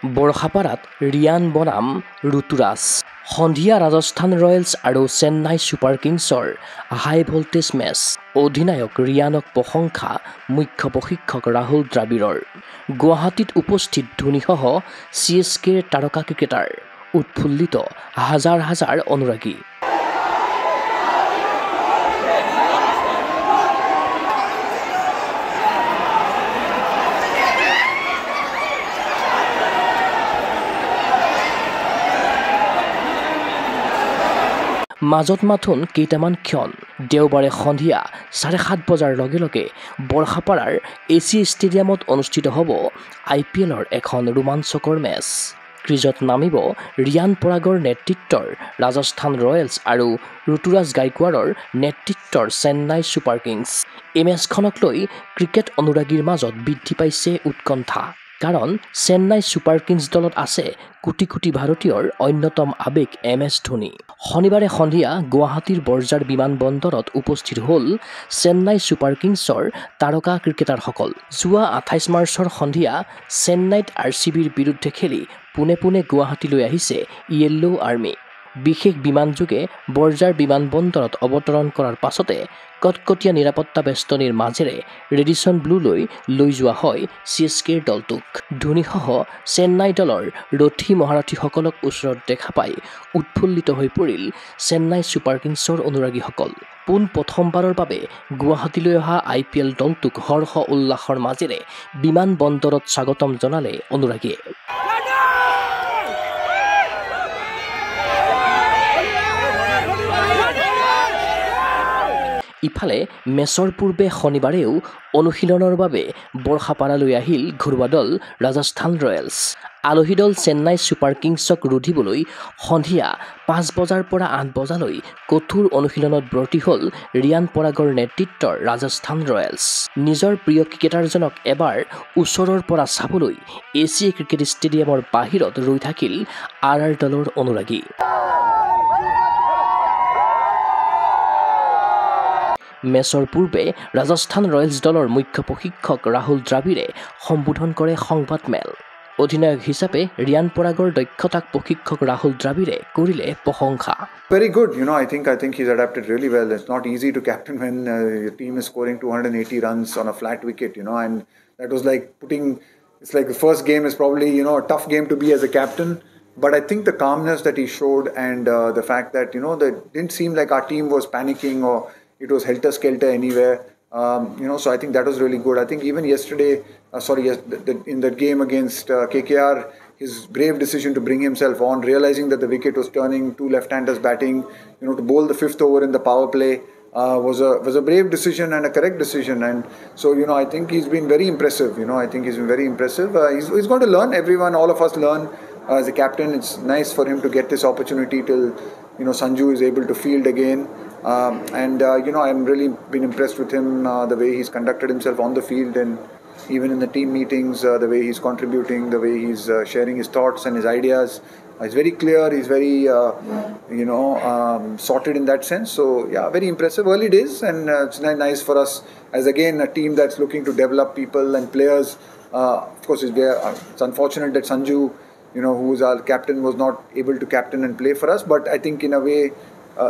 বৰষাপাৰাত ৰিয়ান বনাম ৰুতুৰাজ সন্ধিয়া ৰাজস্থান ৰয়েলছ আৰু চেন্নাই ছুপাৰ কিংছৰ হাই ভল্টেজ মেচ অধিনায়ক ৰিয়ানক প্ৰশংসা মুখ্য প্ৰশিক্ষক ৰাহুল দ্ৰাবিড়ৰ গুৱাহাটীত উপস্থিত ধোনীসহ CSKৰ তাৰকা ক্ৰিকেটাৰ উৎফুল্লিত হাজাৰ হাজাৰ অনুৰাগী মাজত মাথোন কেইটামান ক্ষণ দেওবাৰে সন্ধিয়া 7:30 বজাৰ লগে লগে বৰষাপাৰাৰ AC ষ্টেডিয়ামত অনুষ্ঠিত হ'ব IPLৰ এখন ৰোমাঞ্চকৰ মেচ ক্ৰিজত নামিব ৰিয়ান পৰাগৰ নেতৃত্বৰ ৰাজস্থান ৰয়েলছ আৰু ৰুতুৰাজ গাইকোৱাৰৰ নেতৃত্বৰ চেন্নাই ছুপাৰ কিংছ এই মেচখনক লৈ ক্ৰিকেট অনুৰাগীৰ মাজত বৃদ্ধি পাইছে উৎকণ্ঠা কাৰণ চেন্নাই ছুপাৰ কিংছ দলত আছে কোটি কোটি ভাৰতীয়ৰ অন্যতম আবেগ MS ধোনী শনিবাৰে সন্ধিয়া গুৱাহাটীৰ বৰজাৰ বিমানবন্দৰত উপস্থিত হ'ল চেন্নাই ছুপাৰ কিংছৰ তাৰকা ক্ৰিকেটাৰসকল যোৱা 28 মাৰ্চৰ সন্ধিয়া চেন্নাইত RCBৰ বিৰুদ্ধে খেলি পুনে গুৱাহাটীলৈ আহিছে য়েল্লো আৰ্মি বিশেষ বিমানযোগে বৰজাৰ বিমানবন্দৰত অৱতৰণ কৰাৰ পাছতে কটকটীয়া নিৰাপত্তা বেষ্টনীৰ মাজেৰে ৰেডিসন ব্লুলৈ লৈ যোৱা হয় CSKৰ দলটোক ধোনীসহ চেন্নাই দলৰ ৰথী মহাৰথীসকলক ওচৰত দেখা পাই উৎফুল্লিত হৈ পৰিল চেন্নাই ছুপাৰ কিংছৰ অনুৰাগীসকল পোন প্ৰথমবাৰৰ বাবে গুৱাহাটীলৈ অহা IPL দলটোক হৰ্ষ উল্লাসৰ মাজেৰে বিমানবন্দৰত স্বাগতম জনালে অনুৰাগীয়ে ইফালে মেচৰ পূৰ্বে শনিবাৰেও অনুশীলনৰ বাবে বৰষাপাৰালৈ আহিল ঘৰুৱা দল ৰাজস্থান ৰয়েলছ আলহী দল চেন্নাই ছুপাৰ কিংছক ৰুধিবলৈ সন্ধিয়া 5 বজাৰ পৰা 8 বজালৈ কঠোৰ অনুশীলনত ব্ৰতী হ'ল ৰিয়ান পৰাগৰ নেতৃত্বৰ ৰাজস্থান ৰয়েলছ নিজৰ প্ৰিয় ক্ৰিকেটাৰজনক এবাৰ ওচৰৰ পৰা চাবলৈ AC ক্ৰিকেট ষ্টেডিয়ামৰ বাহিৰত ৰৈ থাকিল RR দলৰ অনুৰাগী মেচৰ পূৰ্বে ৰাজস্থান ৰয়েলছ দলৰ মুখ্য প্ৰশিক্ষক ৰাহুল দ্ৰাবিড়ে সম্বোধন কৰে সংবাদমেল অধিনায়ক হিচাপে ৰিয়ান পৰাগৰ দক্ষতাক প্ৰশিক্ষক ৰাহুল দ্ৰাবিড়ে কৰিলে প্ৰশংসা Very good, I think he's adapted really well. It's not easy to captain when your team is scoring 280 runs on a flat wicket, and that was like it's like the first game is probably, a tough game to be as a captain. But I think the calmness that he showed and the fact that, that didn't seem like our team was panicking or it was helter-skelter anywhere. So I think that was really good. I think even yesterday, in that game against KKR, his brave decision to bring himself on, realizing that the wicket was turning, two left-handers batting, to bowl the 5th over in the power play was a brave decision and a correct decision. And so, I think he's been very impressive. I think he's been very impressive. He's going to learn. Everyone, all of us learn as a captain. It's nice for him to get this opportunity till, Sanju is able to field again. I'm really been impressed with him, the way he's conducted himself on the field and even in the team meetings, the way he's contributing, the way he's sharing his thoughts and his ideas. He's very clear, he's very, sorted in that sense. So, yeah, very impressive. Early days and it's nice for us as, again, a team that's looking to develop people and players. Of course, it's unfortunate that Sanju, who's our captain, was not able to captain and play for us. But I think in a way,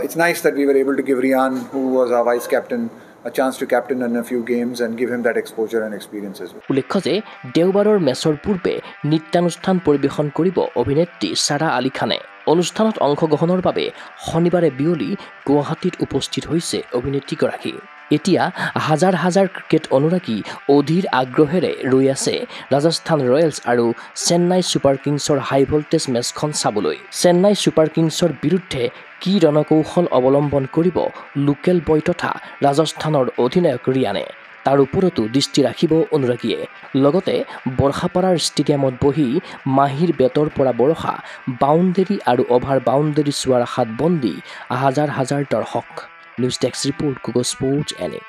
it's nice that we were able to give Rian, who was our vice captain, a chance to captain in a few games and give him that exposure and experience as well. উল্লেখ্য যে দেওবাৰৰ মেচৰ পূৰ্বে নৃত্যানুষ্ঠান পৰিৱেশন কৰিব অভিনেত্ৰী সাৰা আলী খানে অনুষ্ঠানত অংশগ্ৰহণৰ বাবে শনিবাৰে বিয়লি গুৱাহাটীত উপস্থিত হৈছে অভিনেত্ৰীগৰাকী এতিয়া হাজাৰ হাজাৰ ক্ৰিকেট অনুৰাগী অধীৰ আগ্ৰহেৰে ৰৈ আছে ৰাজস্থান ৰয়েলছ আৰু চেন্নাই ছুপাৰ কিংছৰ হাই ভল্টেজ মেচখন চাবলৈ চেন্নাই ছুপাৰ কিংছৰ বিৰুদ্ধে কি ৰণকৌশল অৱলম্বন কৰিব লোকেল বয় তথা ৰাজস্থানৰ অধিনায়ক ৰিয়ানে তাৰ ওপৰতো দৃষ্টি ৰাখিব অনুৰাগীয়ে লগতে বৰষাপাৰাৰ ষ্টেডিয়ামত বহি মাহিৰ বেটৰ পৰা বৰষা বাউণ্ডেৰী আৰু অভাৰ বাউণ্ডেৰী চোৱাৰ আশাত বন্দী হাজাৰ হাজাৰ দৰ্শক নিউজ ডেস্ক ৰিপোৰ্ট কুগো স্পৰ্টছ এনে